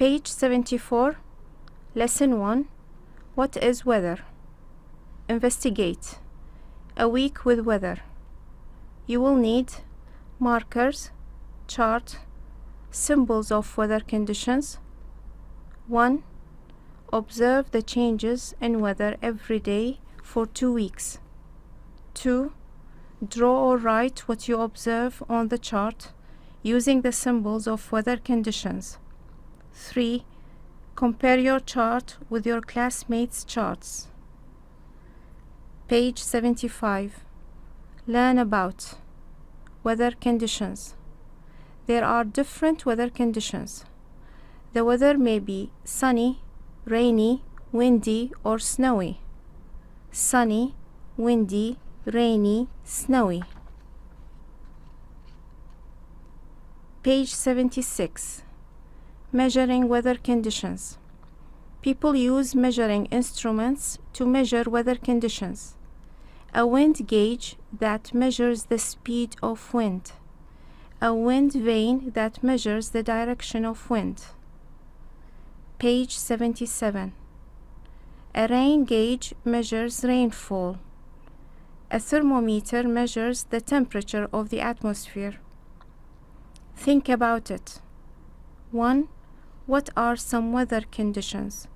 Page 74, Lesson 1. What is weather? Investigate. A week with weather. You will need markers, chart, symbols of weather conditions. 1. Observe the changes in weather every day for 2 weeks. 2. Draw or write what you observe on the chart using the symbols of weather conditions. 3. Compare your chart with your classmates' charts. Page 75. Learn about weather conditions. There are different weather conditions. The weather may be sunny, rainy, windy, or snowy. Sunny, windy, rainy, snowy. Page 76. Measuring weather conditions. People use measuring instruments to measure weather conditions. A wind gauge that measures the speed of wind. A wind vane that measures the direction of wind. Page 77. A rain gauge measures rainfall. A thermometer measures the temperature of the atmosphere. Think about it. 1. What are some weather conditions?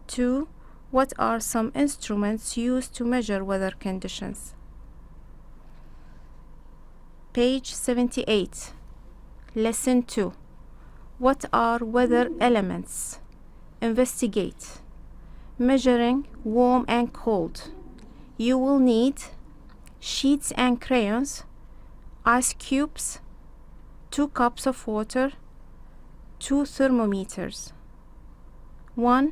2. What are some instruments used to measure weather conditions? Page 78. Lesson 2. What are weather elements? Investigate. Measuring warm and cold. You will need sheets and crayons, ice cubes, 2 cups of water, 2 thermometers. 1.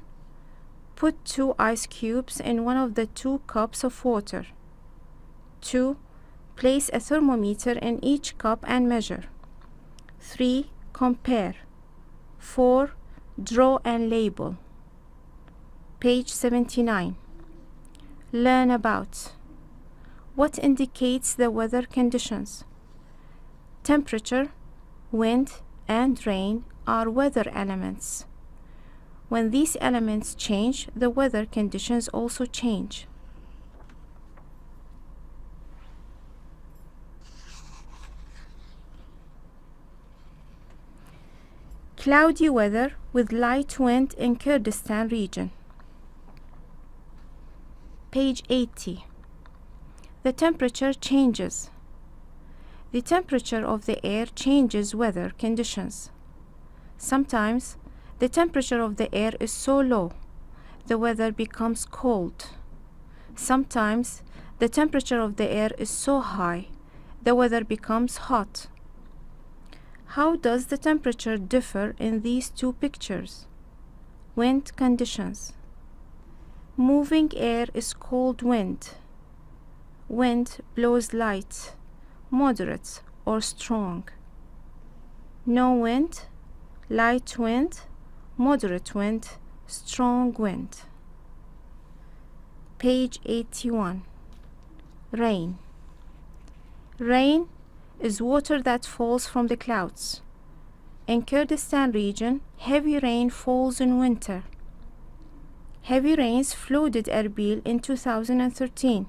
Put 2 ice cubes in one of the 2 cups of water. 2. Place a thermometer in each cup and measure. 3. Compare. 4. Draw and label. Page 79. Learn about what indicates the weather conditions. Temperature, wind, and rain are weather elements. When these elements change, the weather conditions also change. Cloudy weather with light wind in Kurdistan region. Page 80. The temperature changes. The temperature of the air changes weather conditions. Sometimes the temperature of the air is so low, the weather becomes cold. Sometimes the temperature of the air is so high, the weather becomes hot. How does the temperature differ in these 2 pictures? Wind conditions. Moving air is called wind. Wind blows light, moderate, or strong. No wind, light wind, moderate wind, strong wind. Page 81. Rain. Rain is water that falls from the clouds. In Kurdistan region, heavy rain falls in winter. Heavy rains flooded Erbil in 2013.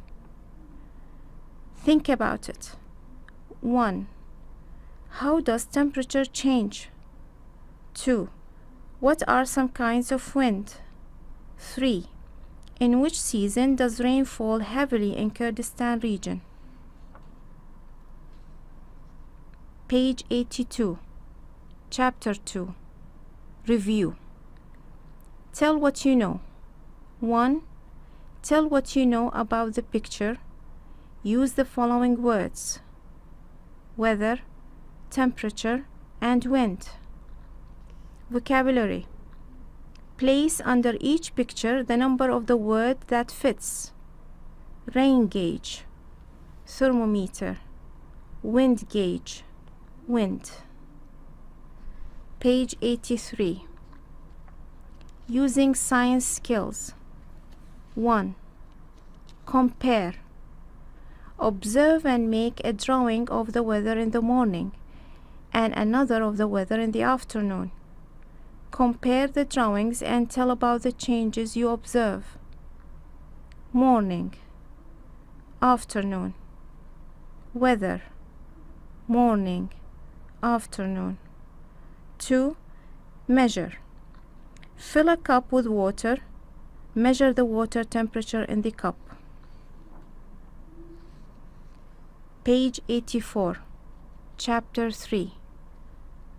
Think about it. 1. How does temperature change? 2. What are some kinds of wind? 3. In which season does rain fall heavily in Kurdistan region? Page 82. Chapter 2. Review. Tell what you know. 1. Tell what you know about the picture. Use the following words: weather, temperature, and wind. Vocabulary. Place under each picture the number of the word that fits. Rain gauge, thermometer, wind gauge, wind. Page 83. Using science skills. 1. Compare. Observe and make a drawing of the weather in the morning and another of the weather in the afternoon. Compare the drawings and tell about the changes you observe. Morning, afternoon, weather, morning, afternoon. 2. Measure. Fill a cup with water. Measure the water temperature in the cup. Page 84, Chapter 3.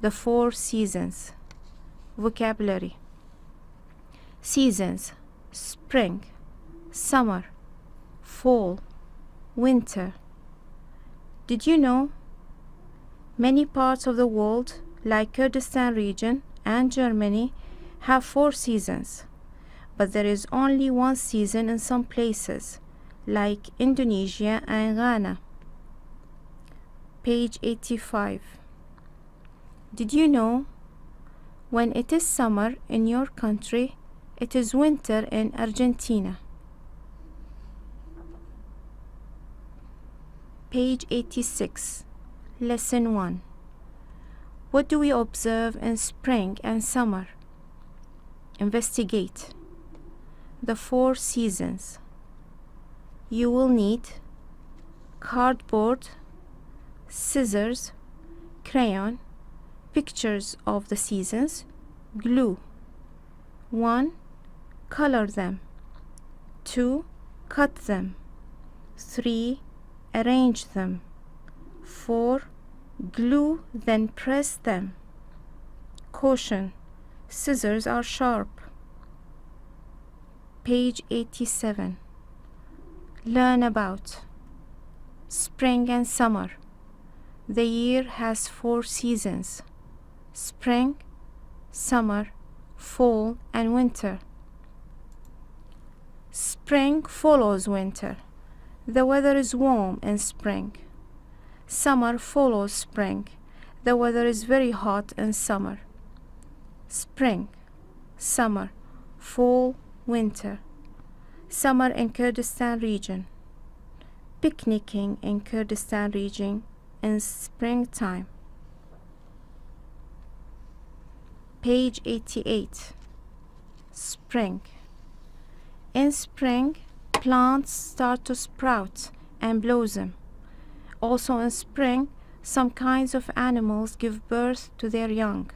The 4 seasons. Vocabulary. Seasons: spring, summer, fall, winter. Did you know? Many parts of the world, like Kurdistan region and Germany, have 4 seasons, but there is only 1 season in some places, like Indonesia and Ghana. Page 85. Did you know? When it is summer in your country, it is winter in Argentina. Page 86. Lesson 1. What do we observe in spring and summer? Investigate. The 4 seasons. You will need cardboard, scissors, crayon, pictures of the seasons, glue. 1. Color them. 2. Cut them. 3. Arrange them. 4. Glue, then press them. Caution: scissors are sharp. Page 87. Learn about spring and summer. The year has 4 seasons: spring, summer, fall, and winter. Spring follows winter. The weather is warm in spring. Summer follows spring. The weather is very hot in summer. Spring, summer, fall, winter. Summer in Kurdistan region. Picnicking in Kurdistan region in springtime. Page 88. Spring. In spring, plants start to sprout and blossom. Also in spring, some kinds of animals give birth to their young.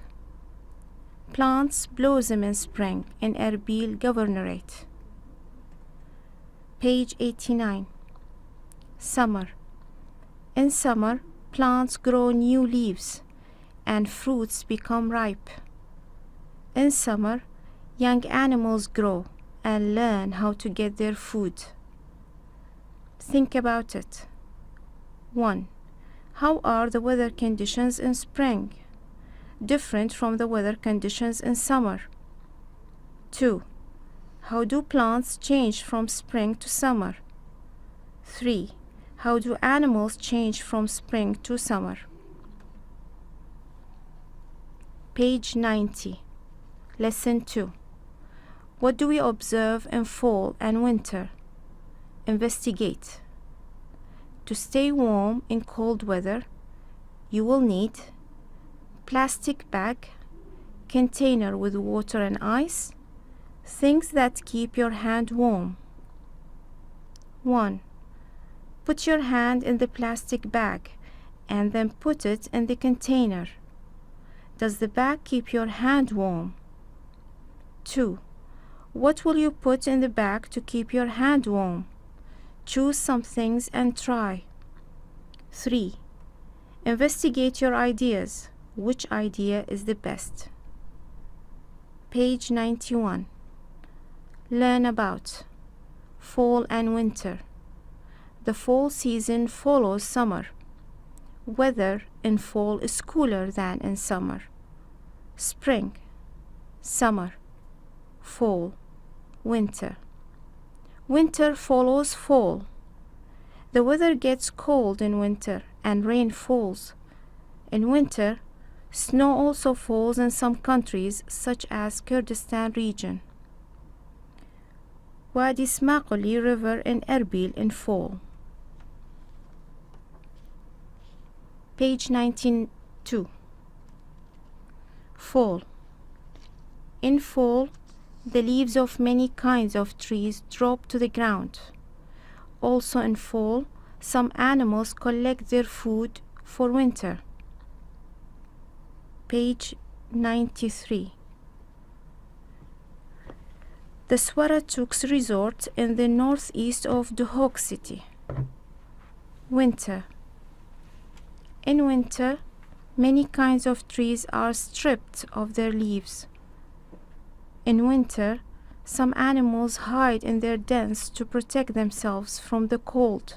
Plants blossom in spring in Erbil Governorate. Page 89. Summer. In summer, plants grow new leaves and fruits become ripe. In summer, young animals grow and learn how to get their food. Think about it. 1. How are the weather conditions in spring? Different from the weather conditions in summer. 2. How do plants change from spring to summer? 3. How do animals change from spring to summer? Page 90. Lesson 2. What do we observe in fall and winter? Investigate. To stay warm in cold weather, you will need plastic bag, container with water and ice, things that keep your hand warm. 1. Put your hand in the plastic bag and then put it in the container. Does the bag keep your hand warm? 2. What will you put in the bag to keep your hand warm? Choose some things and try. 3. Investigate your ideas. Which idea is the best? Page 91. Learn about fall and winter. The fall season follows summer. Weather in fall is cooler than in summer. Spring, summer, fall, winter. Winter follows fall. The weather gets cold in winter and rain falls. In winter, snow also falls in some countries such as Kurdistan region. Wadi Smaqli River in Erbil in fall. Page 92. Fall. In fall, the leaves of many kinds of trees drop to the ground. Also in fall, some animals collect their food for winter. Page 93. The Swaratuks resort in the northeast of Duhok City. Winter. In winter, many kinds of trees are stripped of their leaves. In winter, some animals hide in their dens to protect themselves from the cold.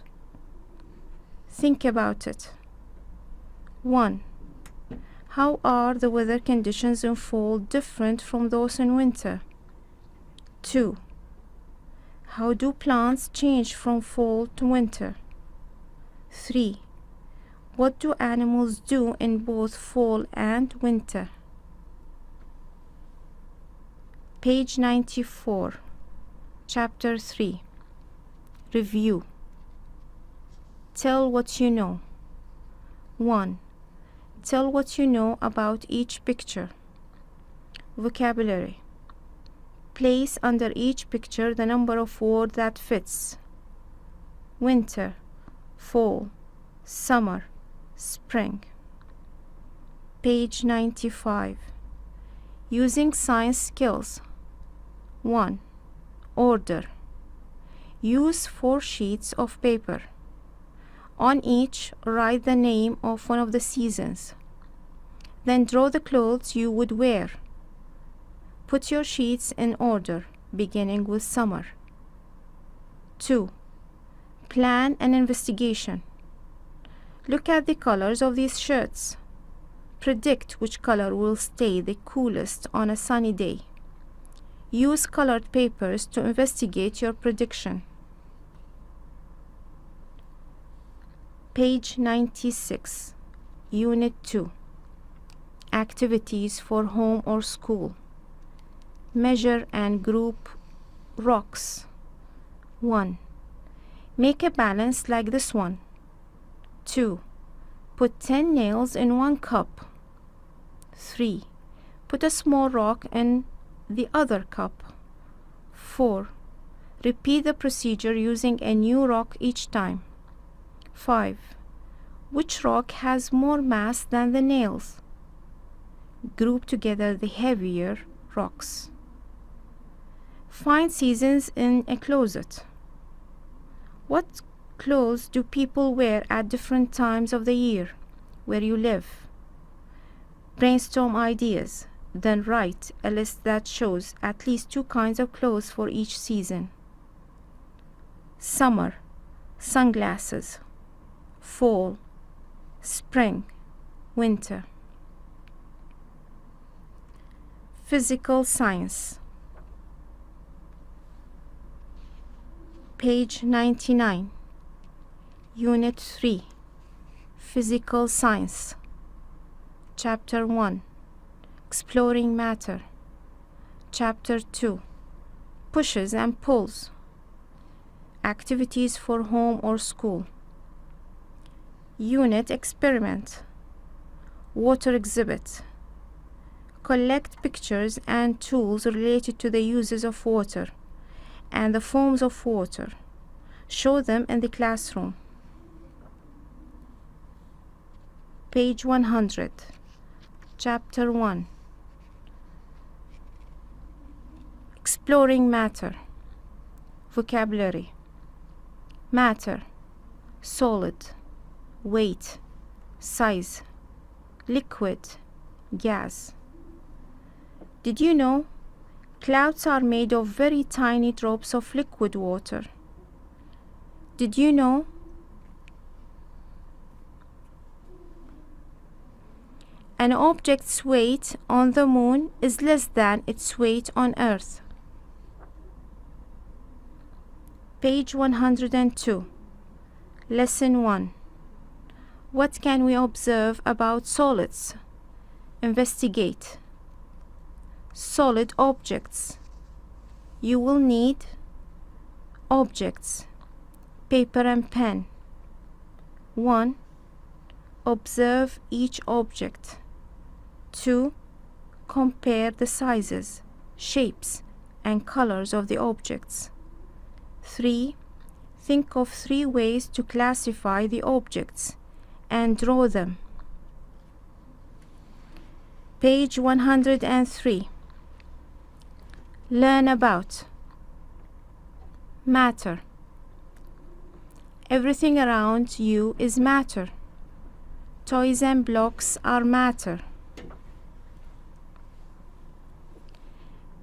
Think about it. 1. How are the weather conditions in fall different from those in winter? 2. How do plants change from fall to winter? 3. What do animals do in both fall and winter? Page 94, Chapter 3. Review. Tell what you know. 1. Tell what you know about each picture. Vocabulary. Place under each picture the number of words that fits. Winter, fall, summer, spring. Page 95. Using science skills. 1. Order. Use 4 sheets of paper. On each, write the name of one of the seasons. Then draw the clothes you would wear. Put your sheets in order, beginning with summer. 2. Plan an investigation. Look at the colors of these shirts. Predict which color will stay the coolest on a sunny day. Use colored papers to investigate your prediction. Page 96, Unit 2. Activities for home or school. Measure and group rocks. 1. Make a balance like this one. 2. Put 10 nails in one cup. 3. Put a small rock in the other cup. 4. Repeat the procedure using a new rock each time. 5. Which rock has more mass than the nails? Group together the heavier rocks. Find seasons in a closet. What clothes do people wear at different times of the year where you live? Brainstorm ideas, then write a list that shows at least 2 kinds of clothes for each season. Summer, sunglasses. Fall, spring, winter. Physical science. Page 99. Unit 3. Physical science. Chapter 1. Exploring matter. Chapter 2. Pushes and pulls. Activities for home or school. Unit experiment. Water exhibit. Collect pictures and tools related to the uses of water and the forms of water. Show them in the classroom. Page 100. Chapter 1. Exploring matter. Vocabulary. Matter. Solid. Weight. Size. Liquid. Gas. Did you know? Clouds are made of very tiny drops of liquid water. Did you know? An object's weight on the moon is less than its weight on Earth. Page 102. Lesson 1. What can we observe about solids? Investigate. Solid objects. You will need objects, paper and pen. 1. Observe each object. 2. Compare the sizes. shapes, and colors of the objects. 3. Think of 3 ways to classify the objects and draw them. Page 103. Learn about matter. Everything around you is matter. Toys and blocks are matter.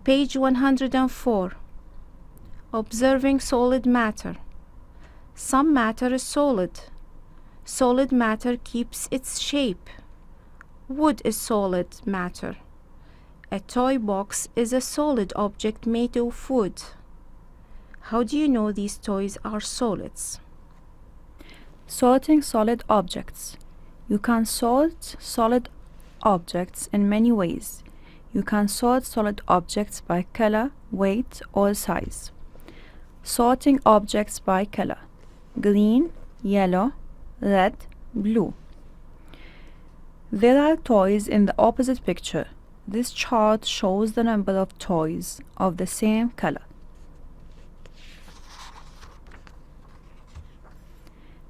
Page 104. Observing solid matter. Some matter is solid. Solid matter keeps its shape. Wood is solid matter. A toy box is a solid object made of wood. How do you know these toys are solids? Sorting solid objects. You can sort solid objects in many ways. You can sort solid objects by color, weight, or size. Sorting objects by color: green, yellow, red, blue. There are toys in the opposite picture. This chart shows the number of toys of the same color.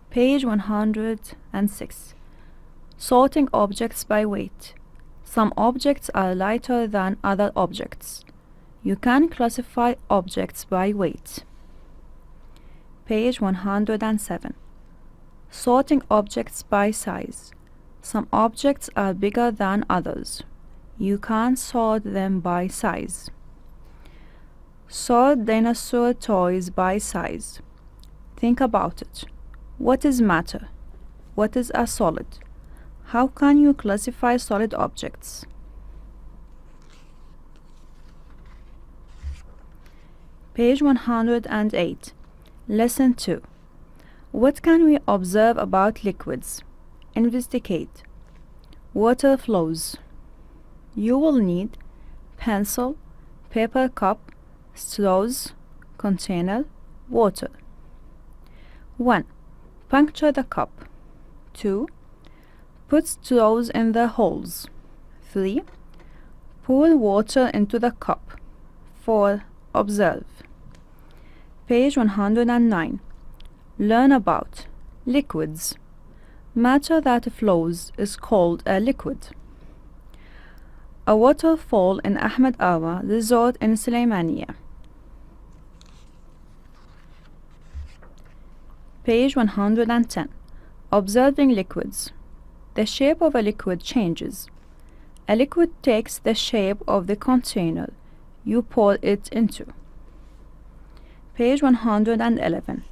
Page 106. Sorting objects by weight. Some objects are lighter than other objects. You can classify objects by weight. Page 107. Sorting objects by size. Some objects are bigger than others. You can sort them by size. Sort dinosaur toys by size. Think about it. What is matter? What is a solid? How can you classify solid objects? Page 108. Lesson 2. What can we observe about liquids? Investigate. Water flows. You will need pencil, paper cup, straws, container, water. 1. Puncture the cup. 2. Put straws in the holes. 3. Pour water into the cup. 4. Observe. Page 109. Learn about liquids. Matter that flows is called a liquid. A waterfall in Ahmed Awa resort in Sulaimania. Page 110. Observing liquids. The shape of a liquid changes. A liquid takes the shape of the container you pour it into. Page 111.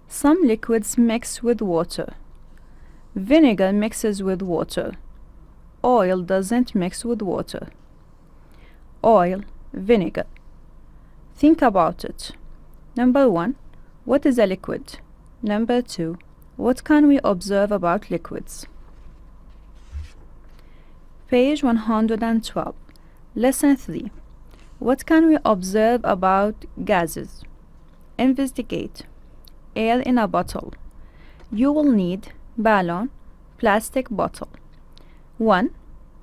Some liquids mix with water. Vinegar mixes with water. Oil doesn't mix with water. Oil, vinegar. Think about it. Number 1. What is a liquid? Number 2. What can we observe about liquids? Page 112. Lesson 3. What can we observe about gases? Investigate. Air in a bottle. You will need ballon, plastic bottle. 1.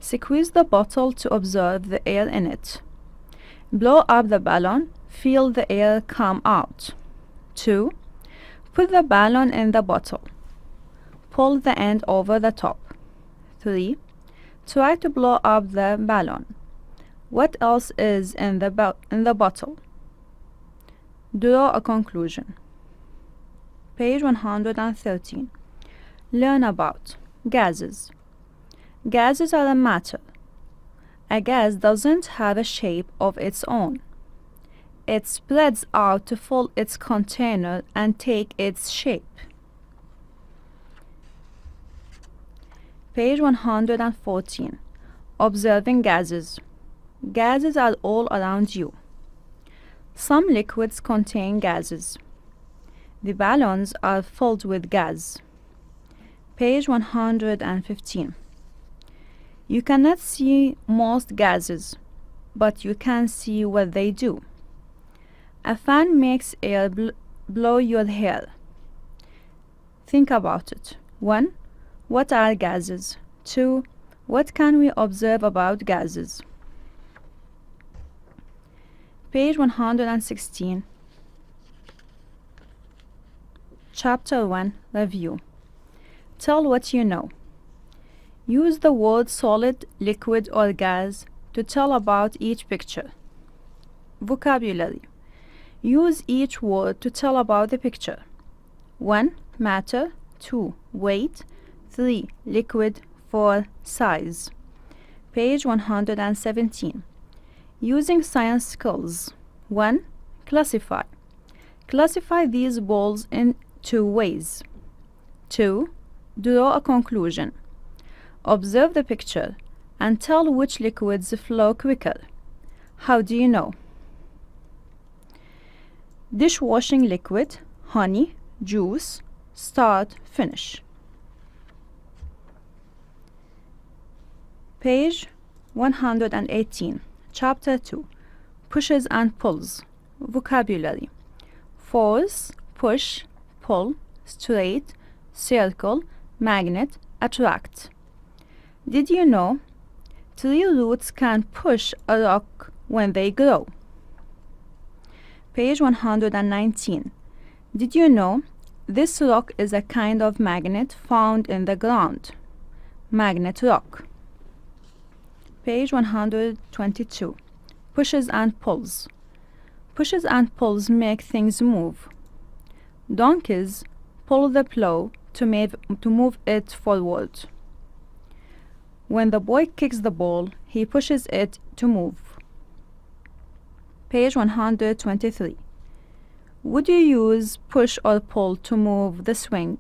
Squeeze the bottle to observe the air in it. Blow up the ballon. Feel the air come out. 2. Put the ballon in the bottle. Pull the end over the top. 3. Try to blow up the ballon. What else is in the bottle? Draw a conclusion. Page 113. Learn about gases. Gases are a matter. A gas doesn't have a shape of its own. It spreads out to fill its container and take its shape. Page 114. Observing gases. Gases are all around you. Some liquids contain gases. The ballons are filled with gas. Page 115. You cannot see most gases, but you can see what they do. A fan makes air blow your hair. Think about it. 1. What are gases? 2. What can we observe about gases? Page 116. Chapter 1, Review. Tell what you know. Use the word solid, liquid, or gas to tell about each picture. Vocabulary. Use each word to tell about the picture. 1. Matter. 2. Weight. 3. Liquid. 4. Size. Page 117. Using science skills. 1. Classify. Classify these balls in 2 ways. 2. Draw a conclusion. Observe the picture and tell which liquids flow quicker. How do you know? Dishwashing liquid, honey, juice, start, finish. Page 118. Chapter 2. Pushes and pulls. Vocabulary. Force, push, pull, straight, circle, magnet, attract. Did you know tree roots can push a rock when they grow? Page 119. Did you know this rock is a kind of magnet found in the ground? Magnet rock. Page 122. Pushes and pulls. Pushes and pulls make things move. Donkeys pull the plow to move it forward. When the boy kicks the ball, he pushes it to move. Page 123. Would you use push or pull to move the swing?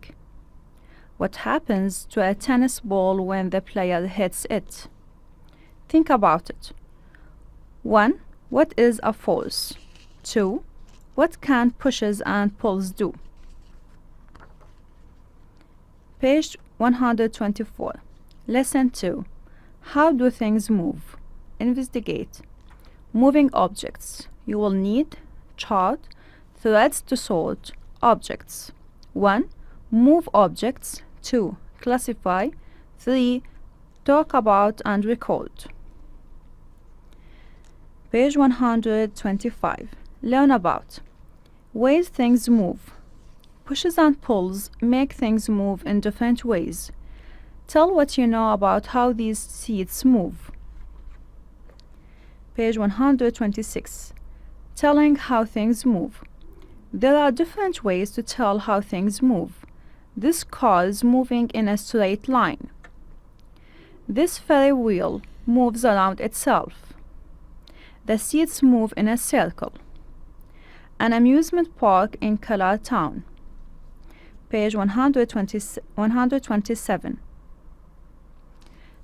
What happens to a tennis ball when the player hits it? Think about it. 1. What is a force? 2. What can pushes and pulls do? Page 124. Lesson 2. How do things move? Investigate. Moving objects. You will need chart, threads to sort, objects. 1. Move objects. 2. Classify. 3. Talk about and record. Page 125. Learn about ways things move. Pushes and pulls make things move in different ways. Tell what you know about how these seats move. Page 126. Telling how things move. There are different ways to tell how things move. This car is moving in a straight line. This ferry wheel moves around itself. The seats move in a circle. An amusement park in Color Town. Page 127.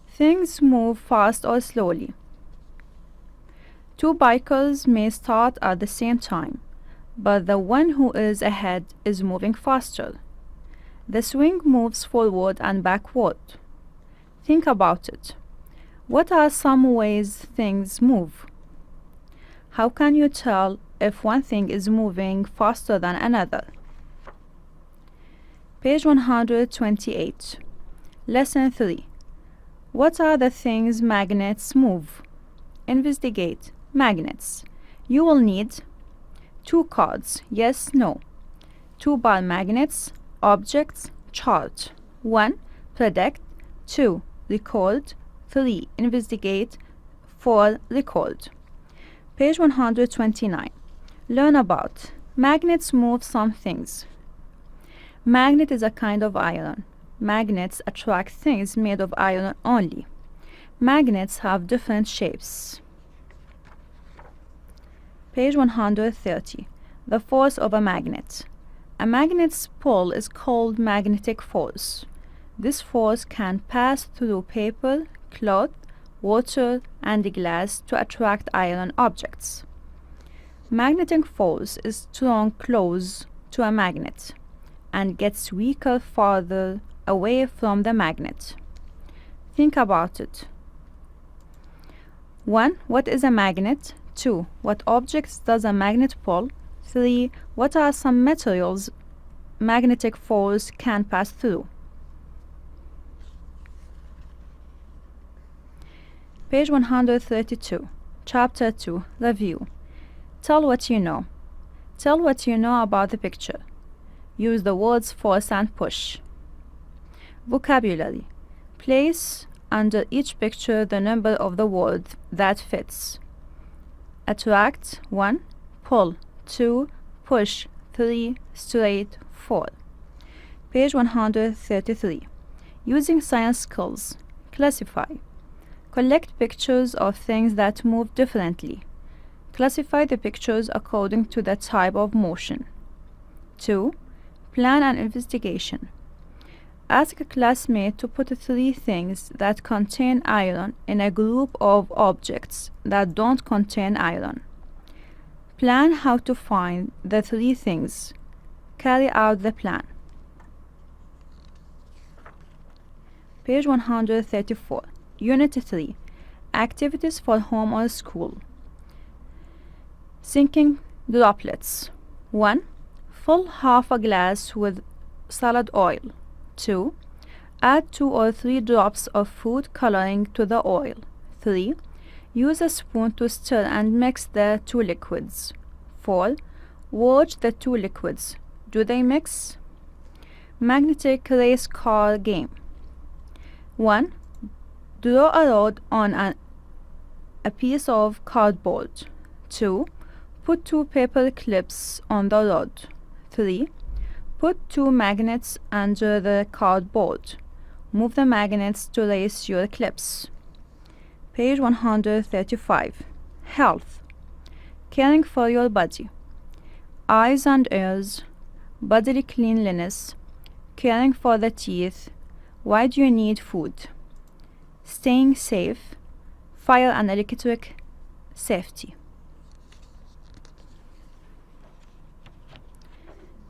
Things move fast or slowly. 2 bikers may start at the same time, but the one who is ahead is moving faster. The swing moves forward and backward. Think about it. What are some ways things move? How can you tell if one thing is moving faster than another? Page 128. Lesson 3. What are the things magnets move? Investigate. Magnets. You will need 2 cards, yes, no. 2 bar magnets, objects, chart. 1. Predict. 2. Record. 3. Investigate. 4. Record. Page 129. Learn about magnets move some things. Magnet is a kind of iron. Magnets attract things made of iron only. Magnets have different shapes. Page 130. The force of a magnet. A magnet's pull is called magnetic force. This force can pass through paper, cloth, water, and glass to attract iron objects. Magnetic force is strong close to a magnet and gets weaker farther away from the magnet. Think about it. 1. What is a magnet? 2. What objects does a magnet pull? 3. What are some materials magnetic force can pass through? Page 132. Chapter 2. Review. Tell what you know. Tell what you know about the picture. Use the words force and push. Vocabulary. Place under each picture the number of the word that fits. Attract 1, pull 2, push 3, straight 4. Page 133. Using science skills. Classify. Collect pictures of things that move differently. Classify the pictures according to the type of motion. 2. Plan an investigation. Ask a classmate to put 3 things that contain iron in a group of objects that don't contain iron. Plan how to find the 3 things. Carry out the plan. Page 134. Unit 3. Activities for home or school. Sinking droplets. 1. Fill half a glass with salad oil. 2. Add 2 or 3 drops of food coloring to the oil. 3. Use a spoon to stir and mix the 2 liquids. 4. Watch the 2 liquids. Do they mix? Magnetic race car game. 1. Draw a road on a piece of cardboard. 2. Put 2 paper clips on the rod. 3. Put 2 magnets under the cardboard. Move the magnets to race your clips. Page 135. Health. Caring for your body. Eyes and ears. Bodily cleanliness. Caring for the teeth. Why do you need food? Staying safe. Fire and electric safety.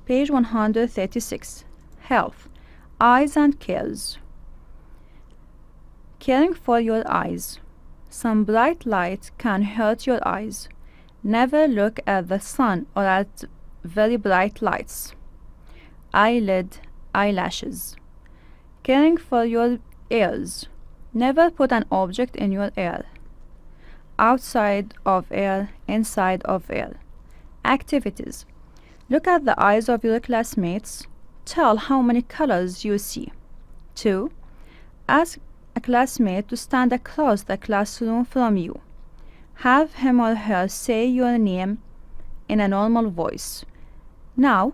Page 136. Health. Eyes and cares. Caring for your eyes. Some bright light can hurt your eyes. Never look at the sun or at very bright lights. Eyelid, eyelashes. Caring for your ears. Never put an object in your ear. Outside of ear, inside of ear. Activities. Look at the eyes of your classmates. Tell how many colors you see. 2. Ask a classmate to stand across the classroom from you. Have him or her say your name in a normal voice. Now,